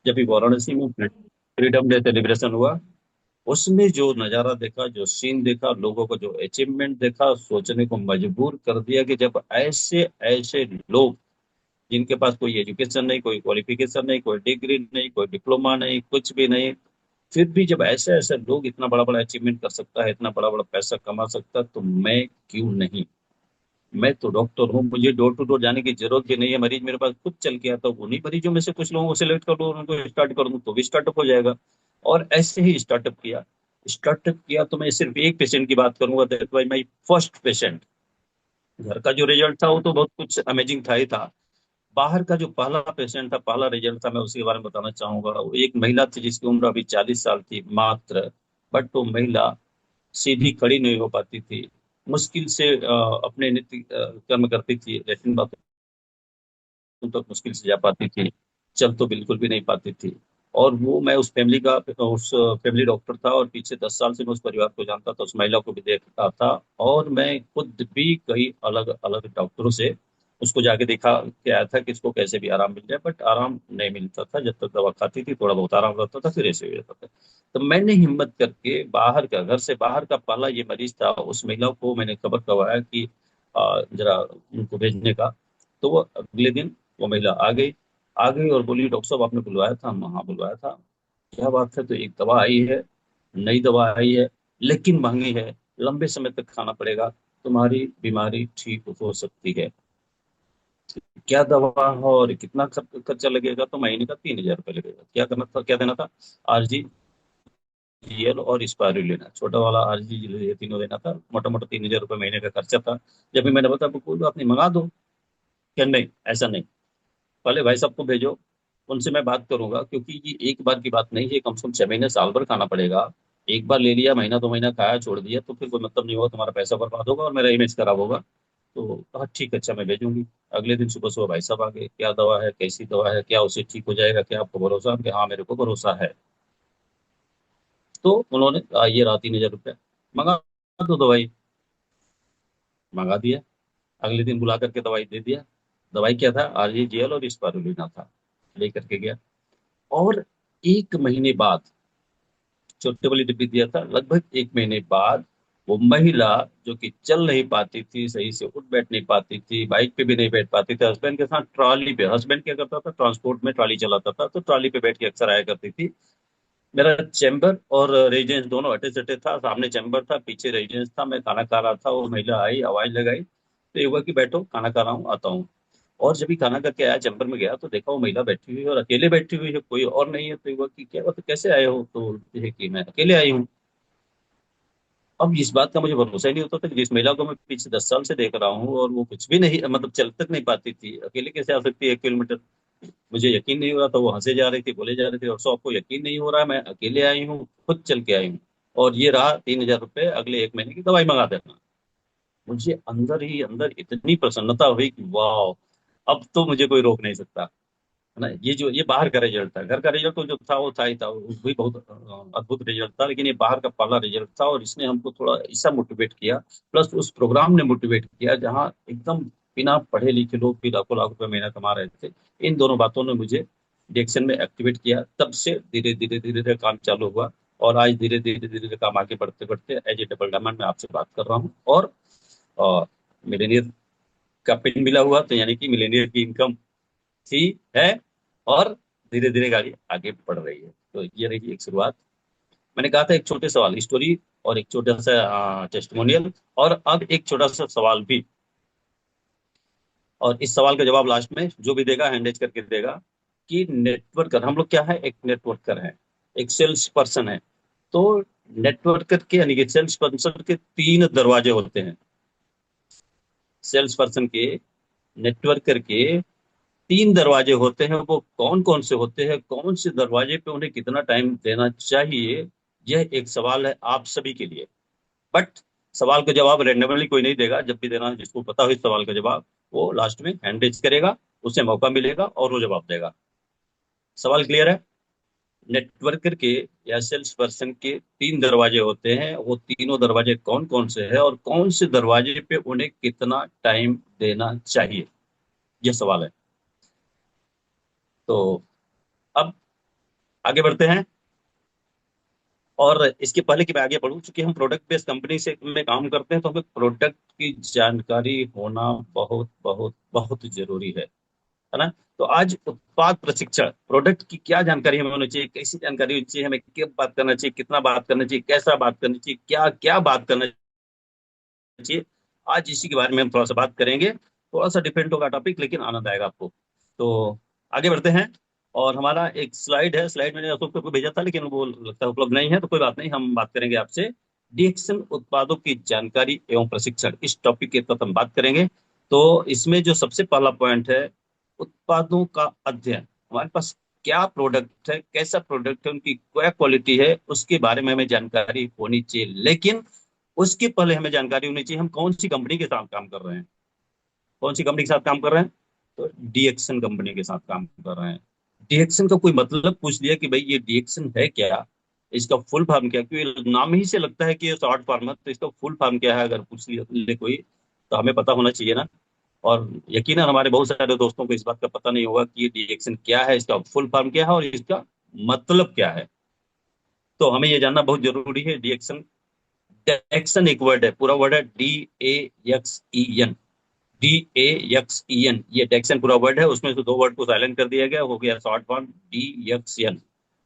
जब भी वाराणसी में फ्रीडम डे सेलिब्रेशन हुआ, उसमें जो नजारा देखा, जो सीन देखा, लोगों को जो अचीवमेंट देखा, सोचने को मजबूर कर दिया कि जब ऐसे ऐसे लोग, जिनके पास कोई एजुकेशन नहीं, कोई क्वालिफिकेशन नहीं, कोई डिग्री नहीं, कोई डिप्लोमा नहीं, कुछ भी नहीं, फिर भी जब ऐसे ऐसे लोग इतना बड़ा बड़ा अचीवमेंट कर सकता है, इतना बड़ा बड़ा पैसा कमा सकता है, तो मैं क्यों नहीं। मैं तो डॉक्टर हूँ, मुझे डोर टू डोर जाने की जरूरत भी नहीं है। मरीज मेरे पास खुद चल के आता है, उन्हीं मरीजों में से कुछ लोगों को सिलेक्ट कर लो, उनको स्टार्ट कर दूं तो भी स्टार्टअप हो जाएगा। और ऐसे ही स्टार्टअप किया तो मैं सिर्फ एक पेशेंट की बात करूंगा, that was my first patient. घर का जो रिजल्ट था वो तो बहुत कुछ अमेजिंग था ही था। बाहर का जो पहला पेशेंट था, पहला रिजल्ट था, मैं उसके बारे में बताना चाहूंगा। वो एक महिला थी जिसकी उम्र अभी 40 साल थी मात्र। बट वो महिला सीधी खड़ी नहीं हो पाती थी, मुश्किल से अपने नित्य कर्म करती थी, लेकिन तक मुश्किल से जा पाती थी, चल तो बिल्कुल भी नहीं पाती थी। और वो, मैं उस फैमिली डॉक्टर था, और पीछे 10 साल से मैं उस परिवार को जानता था, उस महिला को भी देखता था। और मैं खुद भी कई अलग अलग डॉक्टरों से उसको जाके देखा के आया था कि इसको कैसे भी आराम मिल जाए, बट आराम नहीं मिलता था। जब तक दवा खाती थी थोड़ा बहुत आराम रहता था, फिर ऐसे हो जाता था। तो मैंने हिम्मत करके बाहर का, घर से बाहर का पहला ये मरीज था, उस महिला को मैंने खबर करवाया कि जरा उनको भेजने का। तो वो अगले दिन वो महिला आ गई और बोली, डॉक्टर साहब आपने बुलवाया था? हम, हाँ बुलवाया था। क्या बात है? तो एक दवा आई है, नई दवा आई है, लेकिन महंगी है, लंबे समय तक खाना पड़ेगा, तुम्हारी बीमारी ठीक हो सकती है। क्या दवा है और कितना खर्चा लगेगा? तो महीने का 3,000 रुपये लगेगा। क्या करना था, क्या देना था? आरजी, जीएल और स्पायरू लेना, छोटा वाला आरजी, ये तीनों लेना था। मोटा मोटा 3,000 रुपये महीने का खर्चा था। जब भी मैंने बताया, कोई बात नहीं, मंगा दो। क्या नहीं, ऐसा नहीं, पहले भाई साहब को भेजो, उनसे मैं बात करूंगा, क्योंकि ये एक बार की बात नहीं है, कम से कम 6 महीने साल भर खाना पड़ेगा। एक बार ले लिया, महीना 2 महीना खाया, छोड़ दिया, तो फिर कोई मतलब नहीं होगा, तुम्हारा पैसा बर्बाद होगा और मेरा इमेज खराब होगा। तो कहा ठीक है, अच्छा मैं भेजूंगी। अगले दिन सुबह सुबह भाई साहब आ गए, क्या दवा है, कैसी दवा है, क्या उससे ठीक हो जाएगा, क्या आपको भरोसा है? कि हाँ, मेरे को भरोसा है। तो उन्होंने कहा, ये रहा 3,000 रुपये, मंगा दो दवाई। मंगा दिया। अगले दिन बुला करके दवाई दे दिया। दवाई क्या था? आरजीजीएल और स्पारुलिना था। लेकर के गया, और 1 महीने बाद, छोटे वाली डिब्बी दिया था, लगभग 1 महीने बाद वो महिला, जो कि चल नहीं पाती थी, सही से उठ बैठ नहीं पाती थी, बाइक पे भी नहीं बैठ पाती थी, हस्बैंड के साथ ट्रॉली पे, हस्बैंड क्या करता था, ट्रांसपोर्ट में ट्रॉली चलाता था, तो ट्रॉली पे बैठ के अक्सर आया करती थी। मेरा चैम्बर और रेजिडेंस दोनों अटे सटे था, सामने चैम्बर था, पीछे रेजिडेंस था। मैं खाना खा रहा था, वो महिला आई, आवाज लगाई, तो ये हुआ कि बैठो, खाना खा रहा हूँ, आता हूँ। और जब भी खाना करके आया, चैम्बर में गया, तो देखा वो महिला बैठी हुई है, और अकेले बैठी हुई है, कोई और नहीं है। तो ये हुआ कि क्या बात है, कैसे आए हो? तो ये है कि मैं अकेले आई हूँ। अब इस बात का मुझे भरोसा ही नहीं होता था कि जिस महिला को मैं पीछे 10 साल से देख रहा हूँ, और वो कुछ भी नहीं, मतलब चल तक नहीं पाती थी, अकेले कैसे आ सकती है 1 किलोमीटर? मुझे यकीन नहीं हो रहा था। वो हंसे जा रही थी, बोले जा रहे थे, और सो आपको यकीन नहीं हो रहा है, मैं अकेले आई हूँ, खुद चल के आई हूँ, और ये रहा 3,000 रुपये, अगले 1 महीने की दवाई मंगा देना। मुझे अंदर ही अंदर इतनी प्रसन्नता हुई कि वाह, अब तो मुझे कोई रोक नहीं सकता, है ना। ये बाहर का रिजल्ट था। घर का रिजल्ट तो जो था वो था ही था, वो भी बहुत अद्भुत रिजल्ट था, लेकिन ये बाहर का पहला रिजल्ट था, और इसने हमको थोड़ा ऐसा मोटिवेट किया। प्लस उस प्रोग्राम ने मोटिवेट किया, जहाँ एकदम बिना पढ़े लिखे लोग भी लाखों लाख रुपए महीना कमा रहे थे। इन दोनों बातों ने मुझे डिएक्शन में एक्टिवेट किया। तब से धीरे धीरे धीरे धीरे काम चालू हुआ, और आज धीरे धीरे धीरे धीरे काम आगे बढ़ते बढ़ते एज ए डबल डायमंड में आपसे बात कर रहा हूँ। और मिलेनियर का पिन मिला हुआ, तो यानी कि मिलेनियर की इनकम थी, है, और धीरे धीरे गाड़ी आगे बढ़ रही है। तो ये रही एक शुरुआत। मैंने कहा था एक छोटे सवाल स्टोरी, और एक छोटा सा टेस्टिमोनियल, और अब एक छोटा सा सवाल भी। और इस सवाल का जवाब लास्ट में जो भी देगा हैंड रेज करके देगा, कि नेटवर्कर हम लोग क्या है, एक नेटवर्कर है, एक सेल्स पर्सन है। तो नेटवर्कर के, यानी कि सेल्स पर्सन के 3 दरवाजे होते हैं। सेल्स पर्सन के, नेटवर्कर के 3 दरवाजे होते हैं। वो कौन कौन से होते हैं, कौन से दरवाजे पे उन्हें कितना टाइम देना चाहिए? यह एक सवाल है आप सभी के लिए। बट सवाल का जवाब रेंडमली कोई नहीं देगा। जब भी देना है, जिसको पता हो इस सवाल का जवाब, वो लास्ट में हैंड रेज करेगा, उसे मौका मिलेगा और वो जवाब देगा। सवाल क्लियर है? नेटवर्कर के या सेल्स पर्सन के 3 दरवाजे होते हैं, वो तीनों दरवाजे कौन कौन से हैं, और कौन से दरवाजे पे उन्हें कितना टाइम देना चाहिए? यह सवाल है। तो अब आगे बढ़ते हैं। और इसके पहले कि मैं आगे बढ़ूं, चूंकि हम प्रोडक्ट बेस्ड कंपनी से में काम करते हैं, तो हमें प्रोडक्ट की जानकारी होना बहुत बहुत बहुत जरूरी है ना। तो आज उत्पाद प्रशिक्षण, प्रोडक्ट की क्या जानकारी हमें होनी चाहिए, कैसी जानकारी होनी चाहिए, हमें कब बात करना चाहिए, कितना बात करना चाहिए, कैसा बात करनी चाहिए, क्या क्या बात करना चाहिए, आज इसी के बारे में हम थोड़ा सा बात करेंगे। थोड़ा सा डिफरेंट होगा टॉपिक, लेकिन आनंद आएगा आपको। तो आगे बढ़ते हैं। और हमारा एक स्लाइड है, स्लाइड मैंने अशोक को भेजा था, लेकिन वो लगता है उपलब्ध नहीं है, तो कोई बात नहीं, हम बात करेंगे आपसे डीएक्शन उत्पादों की जानकारी एवं प्रशिक्षण, इस टॉपिक के तहत हम बात करेंगे। तो इसमें जो सबसे पहला पॉइंट है, उत्पादों का अध्ययन। हमारे पास क्या प्रोडक्ट है, कैसा प्रोडक्ट है, उनकी क्या क्वालिटी है, उसके बारे में हमें जानकारी होनी चाहिए। लेकिन उसके पहले हमें जानकारी होनी चाहिए हम कौन सी कंपनी के साथ काम कर रहे हैं। कौन सी कंपनी के साथ काम कर रहे हैं? तो डीएक्सन कंपनी के साथ काम कर रहे हैं। डीएक्सन का कोई मतलब पूछ लिया कि भाई ये डीएक्सन है क्या, इसका फुल फॉर्म क्या, क्योंकि नाम ही से लगता है कि ये शॉर्ट फॉर्म है, तो इसका फुल फॉर्म क्या है अगर पूछ लिया ले कोई, तो हमें पता होना चाहिए ना। और यकीनन हमारे बहुत सारे दोस्तों को इस बात का पता नहीं होगा कि ये डीएक्सन क्या है, इसका फुल फॉर्म क्या है और इसका मतलब क्या है। तो हमें ये जानना बहुत जरूरी है। डीएक्सन, डेक्सन एक वर्ड है, पूरा वर्ड है DAXEN। DAXEN, ये डेक्सन पूरा वर्ड है, उसमें से दो वर्ड को साइलेंट कर दिया गया, हो गया शॉर्ट फॉर्म DXN।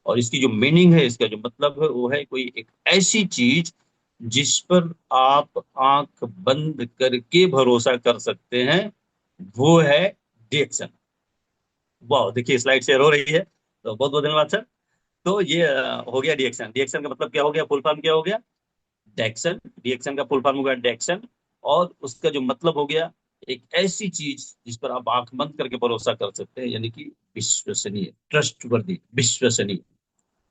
और इसकी जो मीनिंग है, इसका जो मतलब है, वो है कोई एक ऐसी चीज जिस पर आप आंख बंद करके भरोसा कर सकते हैं, वो है डिएक्शन। वाह, देखिए स्लाइड शेयर हो रही है, तो बहुत बहुत धन्यवाद सर। तो ये हो गया डिएक्शन। डिएक्शन का मतलब क्या हो गया, फुल फॉर्म क्या हो गया? डेक्सन। रिएक्शन का फुल फॉर्म हो गया डेक्सन। और उसका जो मतलब हो गया, एक ऐसी चीज जिस पर आप आंख बंद करके भरोसा कर सकते हैं, यानी कि विश्वसनीय, ट्रस्टवर्दी, विश्वसनीय।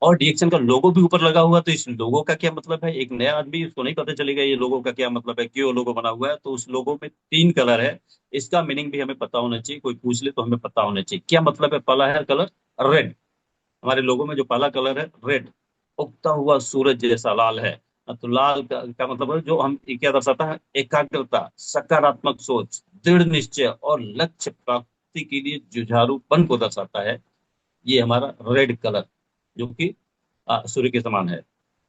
और डिएक्शन का लोगो भी ऊपर लगा हुआ, तो इस लोगो का क्या मतलब है, एक नया आदमी उसको नहीं पता चलेगा ये लोगो का क्या मतलब है, क्यों लोगो बना हुआ है। तो उस लोगो में तीन कलर है, इसका मीनिंग भी हमें पता होना चाहिए, कोई पूछ ले तो हमें पता होना चाहिए क्या मतलब है। पहला है कलर रेड, हमारे लोगों में जो पहला कलर है रेड, उगता हुआ सूरज जैसा लाल है। तो लाल का मतलब है जो हम क्या दर्शाता है, एकाग्रता, सकारात्मक सोच, दृढ़ निश्चय और लक्ष्य प्राप्ति के लिए जुझारूपन को दर्शाता है। ये हमारा रेड कलर, जो कि सूर्य के समान है।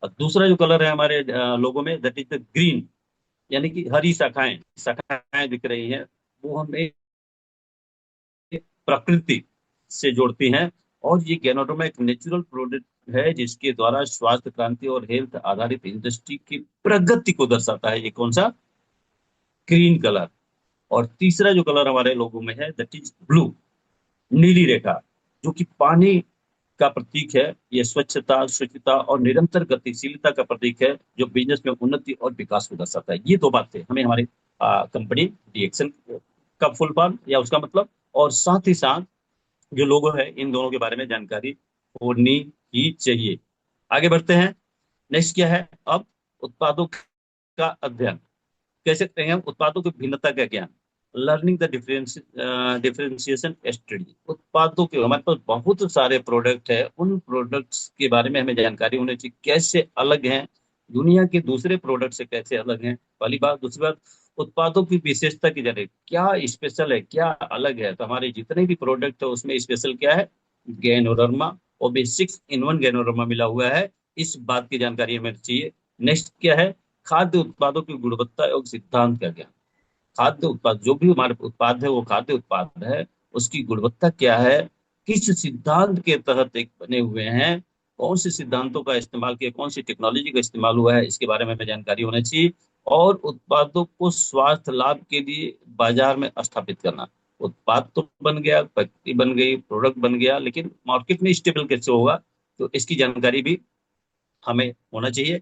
और दूसरा जो कलर है हमारे लोगों में, दैट इज द ग्रीन, यानी कि हरी शाखाएं, शाखाएं दिख रही हैं, वो हमें प्रकृति से जोड़ती हैं। और ये गैनोडर्मा एक नेचुरल प्रोडक्ट है, जिसके द्वारा स्वास्थ्य क्रांति और हेल्थ आधारित इंडस्ट्री की प्रगति को दर्शाता है। ये कौन सा? Green colour. और तीसरा जो कलर हमारे लोगों में है, दैट इज ब्लू, नीली रेखा, जो कि पानी का प्रतीक है। ये स्वच्छता, शुचिता और निरंतर गतिशीलता का प्रतीक है, जो बिजनेस में उन्नति और विकास को दर्शाता है। ये दो बातें हमें हमारी कंपनी डीएक्शन का फुल फॉर्म या उसका मतलब, और साथ ही साथ जो लोगो है, इन दोनों के बारे में जानकारी होनी ही चाहिए। आगे बढ़ते हैं। नेक्स्ट क्या है अब? उत्पादों का अध्ययन। कैसे करेंगे हम? उत्पादों की भिन्नता का ज्ञान, लर्निंग द डिफरेंशिएशन स्टडी। उत्पादों के, हमारे पास बहुत सारे प्रोडक्ट है, उन प्रोडक्ट्स के बारे में हमें जानकारी होनी चाहिए, कैसे अलग हैं दुनिया के दूसरे प्रोडक्ट से, कैसे अलग हैं, पहली बात। दूसरी बात, उत्पादों की विशेषता की जाने, क्या स्पेशल है, क्या अलग है। तो हमारे जितने भी प्रोडक्ट है उसमें स्पेशल क्या है? गैनोडर्मा, और भी 6 in 1 गैनोडर्मा मिला हुआ है, इस बात की जानकारी हमें चाहिए। नेक्स्ट क्या है? खाद्य उत्पादों की गुणवत्ता एवं सिद्धांत का ज्ञान। खाद्य उत्पाद, जो भी हमारे उत्पाद है वो खाद्य उत्पाद है, उसकी गुणवत्ता क्या है, किस सिद्धांत के तहत एक बने हुए हैं, कौन से सिद्धांतों का इस्तेमाल किया, कौन सी टेक्नोलॉजी का इस्तेमाल हुआ है, इसके बारे में हमें जानकारी होनी चाहिए। और उत्पादों को स्वास्थ्य लाभ के लिए बाजार में स्थापित करना। उत्पाद तो बन गया, फैक्ट्री बन गई, प्रोडक्ट बन गया, लेकिन मार्केट में स्टेबल कैसे होगा, तो इसकी जानकारी भी हमें होना चाहिए।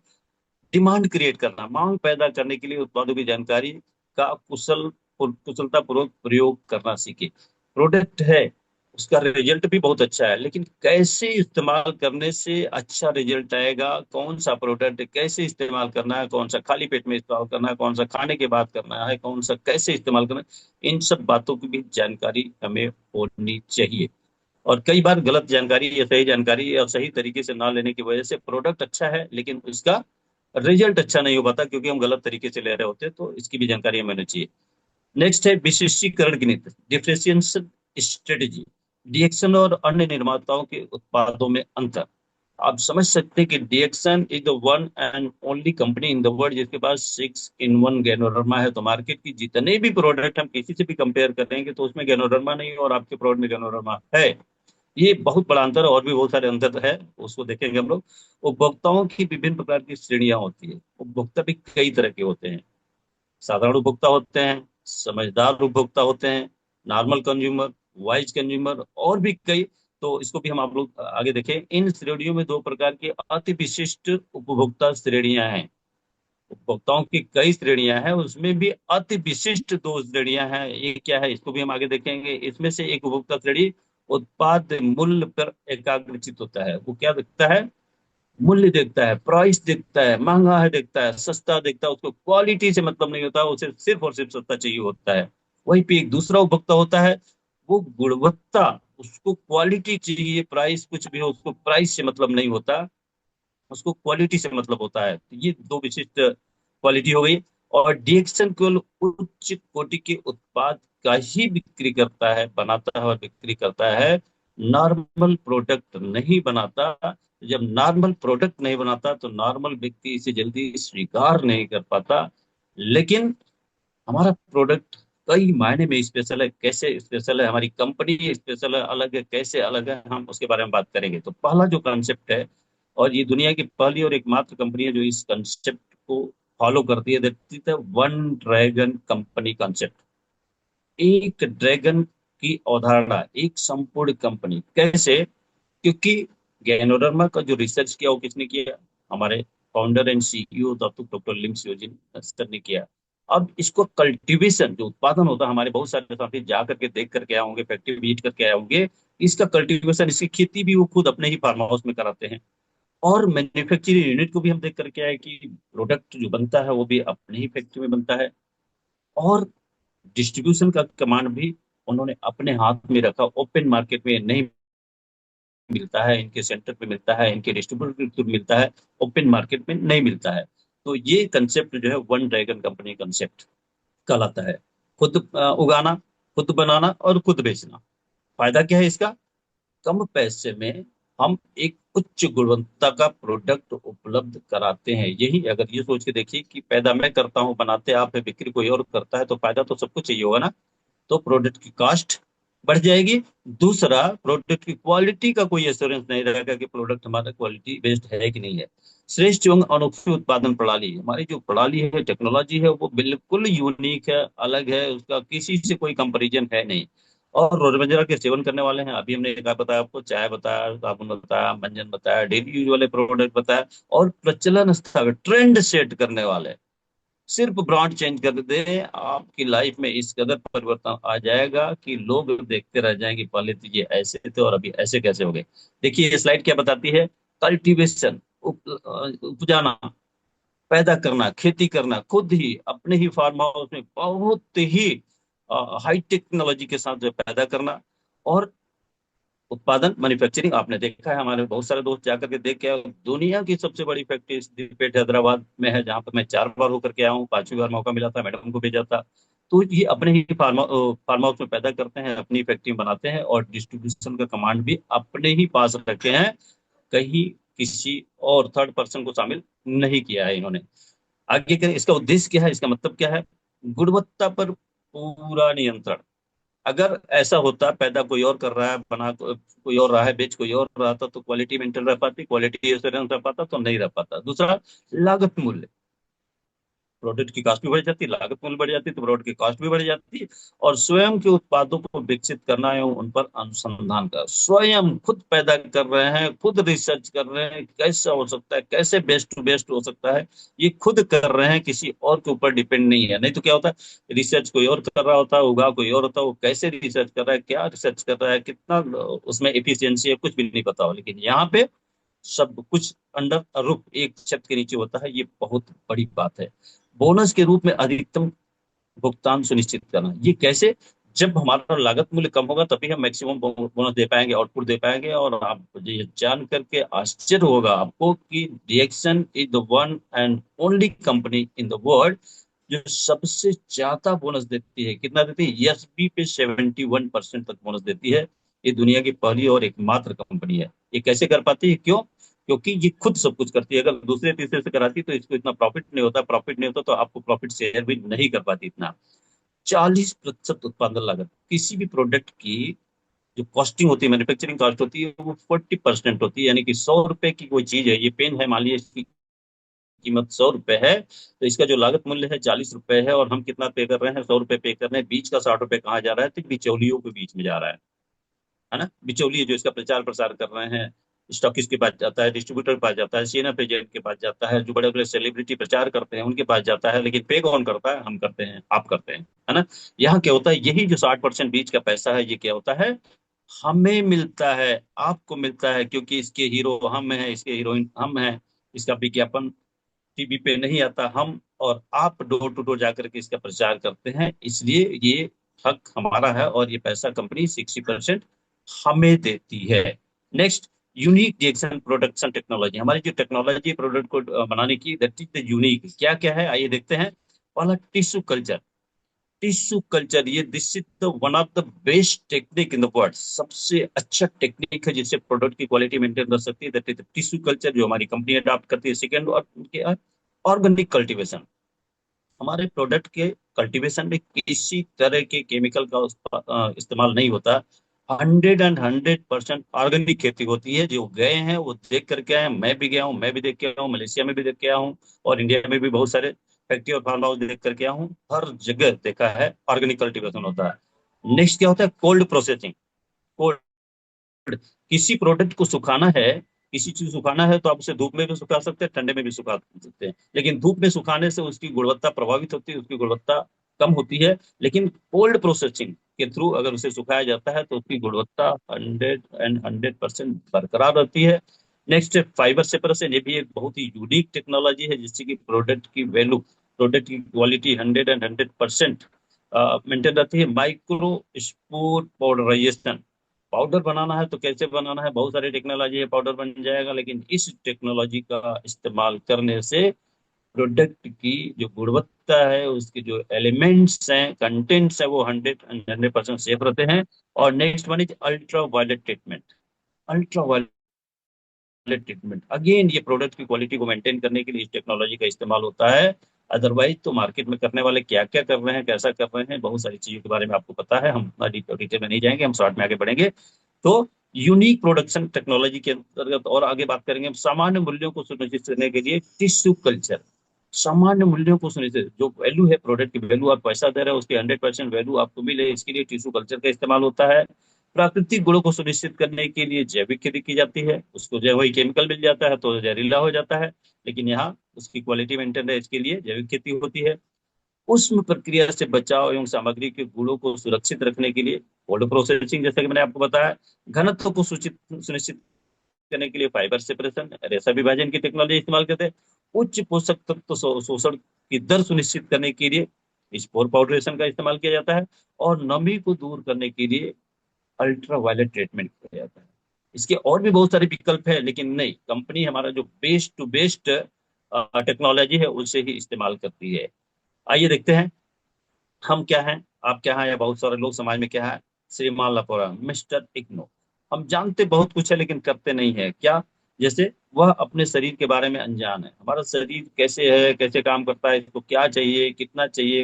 डिमांड क्रिएट करना, मांग पैदा करने के लिए उत्पादों की जानकारी का कुशलता पूर्वक प्रयोग करना सीखे। प्रोडक्ट है, उसका रिजल्ट भी बहुत अच्छा है, लेकिन कैसे इस्तेमाल करने से अच्छा रिजल्ट आएगा, कौन सा प्रोडक्ट कैसे इस्तेमाल करना है, कौन सा खाली पेट में इस्तेमाल करना है, कौन सा खाने के बाद करना है, कौन सा कैसे इस्तेमाल करना है, इन सब बातों की भी जानकारी हमें होनी चाहिए। और कई बार गलत जानकारी या सही जानकारी या सही तरीके से ना लेने की वजह से प्रोडक्ट अच्छा है, लेकिन उसका रिजल्ट अच्छा नहीं हो पाता, क्योंकि हम गलत तरीके से ले रहे होते हैं। तो इसकी भी जानकारी हमें होनी चाहिए। नेक्स्ट है विशेषीकरण की नीति, डिफरेंशिएशन स्ट्रेटेजी। डीएक्सन और अन्य निर्माताओं के उत्पादों में अंतर। आप समझ सकते हैं कि DXN is the one and only company in the world जिसके पास 6-in-1 गैनोडर्मा है। तो मार्केट की जितने भी प्रोडक्ट हम किसी से भी कंपेयर करेंगे तो उसमें गैनोडर्मा नहीं है और आपके प्रोडक्ट में गैनोडर्मा है। ये बहुत बड़ा अंतर है, और भी बहुत सारे अंतर है, उसको देखेंगे हम लोग। उपभोक्ताओं की विभिन्न प्रकार की श्रेणियां होती है। उपभोक्ता भी कई तरह के होते हैं। साधारण उपभोक्ता होते हैं, समझदार उपभोक्ता होते हैं, नॉर्मल कंज्यूमर, वाइज कंज्यूमर, और भी कई। तो इसको भी हम आप लोग आगे देखें। इन श्रेणियों में दो प्रकार की अति विशिष्ट उपभोक्ता श्रेणियां हैं। उपभोक्ताओं की कई श्रेणियां हैं, उसमें भी अति विशिष्ट दो श्रेणियां हैं। ये क्या है, इसको भी हम आगे देखेंगे। इसमें से एक उपभोक्ता श्रेणी उत्पाद मूल्य पर एकाग्रचित होता है। वो क्या देखता है? मूल्य देखता है, प्राइस देखता है, महंगा है देखता है, सस्ता देखता है। उसको क्वालिटी से मतलब नहीं होता, उसे सिर्फ और सिर्फ सस्ता चाहिए होता है। वहीं पे एक दूसरा उपभोक्ता होता है, वो गुणवत्ता, उसको क्वालिटी चाहिए। प्राइस कुछ भी हो, उसको प्राइस से मतलब नहीं होता, उसको क्वालिटी से मतलब होता है। तो ये दो विशिष्ट क्वालिटी हो गई। और डीएक्सन केवल उच्च कोटि के उत्पाद का ही बिक्री करता है, बनाता है और बिक्री करता है, नॉर्मल प्रोडक्ट नहीं बनाता। जब नॉर्मल प्रोडक्ट नहीं बनाता तो नॉर्मल व्यक्ति इसे जल्दी स्वीकार नहीं कर पाता। लेकिन हमारा प्रोडक्ट कई मायने में स्पेशल है। कैसे स्पेशल है, हमारी कंपनी स्पेशल है, अलग है, कैसे अलग है, हम उसके बारे में बात करेंगे। तो पहला जो कंसेप्ट है, और ये दुनिया की पहली और एकमात्र कंपनी है जो इस कंसेप्ट को फॉलो करती है, that is one dragon company concept. एक ड्रैगन की अवधारणा, एक संपूर्ण कंपनी। कैसे? क्योंकि गैनोडर्मा का जो रिसर्च किया वो किसने किया? हमारे founder and CEO doctor Lim Siow Jin sir ने किया। अब इसको कल्टीवेशन, जो उत्पादन होता है, हमारे बहुत सारे साथी जा करके देख करके आए होंगे, फैक्ट्री विजिट करके आए होंगे। इसका कल्टीवेशन, इसकी खेती भी वो खुद अपने ही फार्म हाउस में कराते हैं। और मैन्युफैक्चरिंग यूनिट को भी हम देख करके आए कि प्रोडक्ट जो बनता है वो भी अपने ही फैक्ट्री में बनता है। और डिस्ट्रीब्यूशन का कमांड भी उन्होंने अपने हाथ में रखा। ओपन मार्केट में नहीं मिलता है, इनके सेंटर पे मिलता है, इनके डिस्ट्रीब्यूटर को मिलता है, ओपन मार्केट में नहीं मिलता है। तो ये कंसेप्ट जो है वन ड्रैगन कंपनी कंसेप्ट कहलाता है। खुद उगाना, खुद बनाना और खुद बेचना। फायदा क्या है इसका? कम पैसे में हम एक उच्च गुणवत्ता का प्रोडक्ट उपलब्ध कराते हैं। यही अगर ये सोच के देखिए कि पैदा मैं करता हूँ, बनाते आप है, बिक्री कोई और करता है, तो फायदा तो सबको चाहिए होगा ना। तो प्रोडक्ट की कॉस्ट बढ़ जाएगी। दूसरा, प्रोडक्ट की क्वालिटी का कोई एश्योरेंस नहीं रहेगा कि प्रोडक्ट हमारा क्वालिटी बेस्ड है कि नहीं है। श्रेष्ठ एवं अनोखी उत्पादन प्रणाली, हमारी जो प्रणाली है, टेक्नोलॉजी है, वो बिल्कुल यूनिक है, अलग है, उसका किसी से कोई कंपैरिजन है नहीं। और रोजमर्रा के सेवन करने वाले हैं, अभी हमने क्या बताया आपको, चाय बताया, साबुन बताया, मंजन बताया, डेली यूज वाले प्रोडक्ट बताया, और प्रचलन स्थल ट्रेंड सेट करने वाले। सिर्फ ब्रांड चेंज कर दे, आपकी लाइफ में इस कदर परिवर्तन आ जाएगा कि लोग देखते रह जाएंगे, पहले तो ये ऐसे थे और अभी ऐसे कैसे हो गए। देखिए ये स्लाइड क्या बताती है? कल्टीवेशन, उपजाना, पैदा करना, खेती करना, खुद ही अपने ही फार्म हाउस में बहुत ही हाई टेक्नोलॉजी के साथ जो है पैदा करना। और उत्पादन, मैन्युफैक्चरिंग, आपने देखा है, हमारे बहुत सारे दोस्त जाकर के देख के आए। दुनिया की सबसे बड़ी फैक्ट्री सिद्दीपेट हैदराबाद में है, जहां पर मैं 4 बार होकर के आया हूँ। 5वीं बार मौका मिला था, मैडम को भेजा था। तो ये अपने ही फार्म हाउस में पैदा करते हैं, अपनी फैक्ट्री में बनाते हैं, और डिस्ट्रीब्यूशन का कमांड भी अपने ही पास रखे हैं। कहीं किसी और थर्ड पर्सन को शामिल नहीं किया है इन्होंने। आगे करें, इसका उद्देश्य क्या है, इसका मतलब क्या है? गुणवत्ता पर पूरा नियंत्रण। अगर ऐसा होता, पैदा कोई और कर रहा है, बना कोई और रहा है, बेच कोई और रहा था, तो क्वालिटी मेंटेन रह पाती, क्वालिटी एश्योरेंस रह पाता, तो नहीं रह पाता। दूसरा, लागत मूल्य, प्रोडक्ट की कॉस्ट भी बढ़ जाती, लागत मूल्य बढ़ जाती, तो प्रोडक्ट की कॉस्ट भी बढ़ जाती। और स्वयं के उत्पादों को विकसित करना एवं उन पर अनुसंधान का, स्वयं खुद पैदा कर रहे हैं, खुद रिसर्च कर रहे हैं, कैसा हो सकता है, कैसे बेस्ट टू बेस्ट हो सकता है, ये खुद कर रहे हैं, किसी और के ऊपर डिपेंड नहीं है। नहीं तो क्या होता है, रिसर्च कोई और कर रहा होता है, उगा कोई और होता है, वो कैसे रिसर्च कर रहा है, क्या रिसर्च कर रहा है, कितना उसमें एफिशिएंसी है, कुछ भी नहीं पता हो। लेकिन यहाँ पे सब कुछ अंडर रूफ, एक छत के नीचे होता है। ये बहुत बड़ी बात है। बोनस के रूप में अधिकतम भुगतान सुनिश्चित करना, ये कैसे? जब हमारा लागत मूल्य कम होगा तभी हम मैक्सिमम बोनस दे पाएंगे, आउटपुट दे पाएंगे। और आप ये जान करके आश्चर्य होगा आपको कि reaction is the one and only company in the world जो सबसे ज्यादा बोनस देती है। कितना देती है? एसबी पे 71% तक बोनस देती है। ये दुनिया की पहली और एकमात्र कंपनी है। ये कैसे कर पाती है? क्यों? क्योंकि ये खुद सब कुछ करती है। अगर दूसरे तीसरे से कराती तो इसको इतना प्रॉफिट नहीं होता। प्रॉफिट नहीं होता तो आपको प्रॉफिट शेयर भी नहीं कर पाती इतना। 40% उत्पादन लागत किसी भी प्रोडक्ट की जो कॉस्टिंग होती है, मैन्युफैक्चरिंग कॉस्ट होती है, वो 40% होती है। यानी कि 100 रुपए की कोई चीज है, ये पेन है, मान लीजिए इसकी कीमत 100 रुपए है, तो इसका जो लागत मूल्य है 40 रुपए है, और हम कितना पे कर रहे हैं? 100 रुपए पे कर रहे हैं। बीच का 60 रुपए कहाँ जा रहा है? तो बिचौलियों के बीच में जा रहा है ना। बिचौलिए जो इसका प्रचार प्रसार कर रहे हैं, स्टॉकिस्ट के पास जाता है, डिस्ट्रीब्यूटर के पास जाता है, सीएनएफ एजेंट के पास जाता है, जो बड़े बड़े सेलिब्रिटी प्रचार करते हैं उनके पास जाता है। लेकिन पे कौन करता है? हम करते हैं, आप करते हैं, है ना। यहाँ क्या होता है? यही जो 60% बीच का पैसा है, ये क्या होता है? हमें मिलता है, आपको मिलता है, क्योंकि इसके हीरो हम हैं, इसके हीरोइन हम हैं। इसका विज्ञापन टीवी पे नहीं आता, हम और आप डोर टू डोर जाकर के इसका प्रचार करते हैं, इसलिए ये हक हमारा है, और ये पैसा कंपनी 60% हमें देती है। Next, unique reaction production technology. हमारी जो टेक्नोलॉजी प्रोडक्ट को बनाने की, दैट इज द यूनिक। क्या क्या है आइए देखते हैं। पहला, टिश्यू कल्चर। टिश्यू कल्चर, ये this is the one of the best technique in the world. सबसे अच्छा टेक्निक है जिससे प्रोडक्ट की क्वालिटी मेंटेन कर सकती है, दैट इज टिश्यू कल्चर, जो हमारी कंपनी अडॉप्ट करती है। सेकेंड, और उनके ऑर्गेनिक कल्टीवेशन। हमारे प्रोडक्ट के कल्टीवेशन में किसी तरह के केमिकल का इस्तेमाल नहीं होता। 100% ऑर्गेनिक खेती होती है। जो गए हैं वो देख करके आए हैं, मैं भी गया हूँ, मैं भी देख के आया हूँ, मलेशिया में भी देख के आया हूँ, और इंडिया में भी बहुत सारे फैक्ट्री और फार्म हाउस देख करके आया हूँ। हर जगह देखा है ऑर्गेनिक कल्टीवेशन होता है। नेक्स्ट क्या होता है? Cold processing. किसी प्रोडक्ट को सुखाना है, किसी चीज सुखाना है, तो आप उसे धूप में भी सुखा सकते हैं, ठंडे में भी सुखा सकते हैं। लेकिन धूप में सुखाने से उसकी गुणवत्ता प्रभावित होती है, उसकी गुणवत्ता कम होती है। लेकिन कोल्ड प्रोसेसिंग के थ्रू अगर उसे सुखाया जाता है तो उसकी गुणवत्ता 100% बरकरार रहती है। Next, fibre separation. ये भी एक बहुत ही यूनिक टेक्नोलॉजी है, जिससे कि प्रोडक्ट की वैल्यू, प्रोडक्ट की क्वालिटी 100% मेंटेन रहती है। Micro spore powderisation. पाउडर बनाना है तो कैसे बनाना है? बहुत सारी टेक्नोलॉजी है, पाउडर बन जाएगा। लेकिन इस टेक्नोलॉजी का इस्तेमाल करने से प्रोडक्ट की जो गुणवत्ता है, उसके जो एलिमेंट्स हैं, कंटेंट्स है, वो 100% सेफ रहते हैं। और next one is ultraviolet treatment. Ultra treatment, again ये प्रोडक्ट की क्वालिटी को मेंटेन करने के लिए इस टेक्नोलॉजी का इस्तेमाल होता है। अदरवाइज तो मार्केट में करने वाले क्या क्या कर रहे हैं, कैसा कर रहे हैं, बहुत सारी चीजों के बारे में आपको पता है। हम डिटेल में नहीं जाएंगे, हम शॉर्ट में आगे बढ़ेंगे। तो यूनिक प्रोडक्शन टेक्नोलॉजी के अंतर्गत और आगे बात करेंगे हम। सामान्य मूल्यों को सुनिश्चित करने के लिए टिश्यू कल्चर। सामान्य मूल्यों को सुनिश्चित, जो वैल्यू है, प्रोडक्ट की वैल्यू, आप पैसा दे रहे हो, उसकी 100% वैल्यू आपको मिले, इसके लिए टिश्यू कल्चर का इस्तेमाल होता है। प्राकृतिक गुणों को सुनिश्चित करने के लिए जैविक खेती की जाती है। उसको जो वही केमिकल मिल जाता है तो जहरीला हो जाता है, लेकिन यहाँ उसकी क्वालिटी मेंटेन है, इसके लिए जैविक खेती होती है। उष्ण प्रक्रिया से बचाव एवं सामग्री के गुणों को सुरक्षित रखने के लिए कोल्ड प्रोसेसिंग, जैसा कि मैंने आपको बताया। घनत्व को सूचित सुनिश्चित करने के लिए फाइबर सेपरेशन, रेशा विभाजन की टेक्नोलॉजी इस्तेमाल करते हैं। उच्च पोषक तत्व शोषण की दर सुनिश्चित करने के लिए स्पोर पाउडरेशन का इस्तेमाल किया जाता है। और नमी को दूर करने के लिए अल्ट्रा वायलेट ट्रीटमेंट किया जाता है। इसके और भी बहुत सारे विकल्प है, लेकिन नहीं, कंपनी हमारा जो बेस्ट टू बेस्ट टेक्नोलॉजी है उसे ही इस्तेमाल करती है। आइए देखते हैं हम क्या हैं, आप क्या हैं, या बहुत सारे लोग समाज में क्या है। श्रीमान लपोरा, मिस्टर इग्नो। हम जानते बहुत कुछ है लेकिन करते नहीं है। क्या? जैसे वह अपने शरीर के बारे में अनजान है। हमारा शरीर कैसे है, कैसे काम करता है, इसको क्या चाहिए, कितना चाहिए,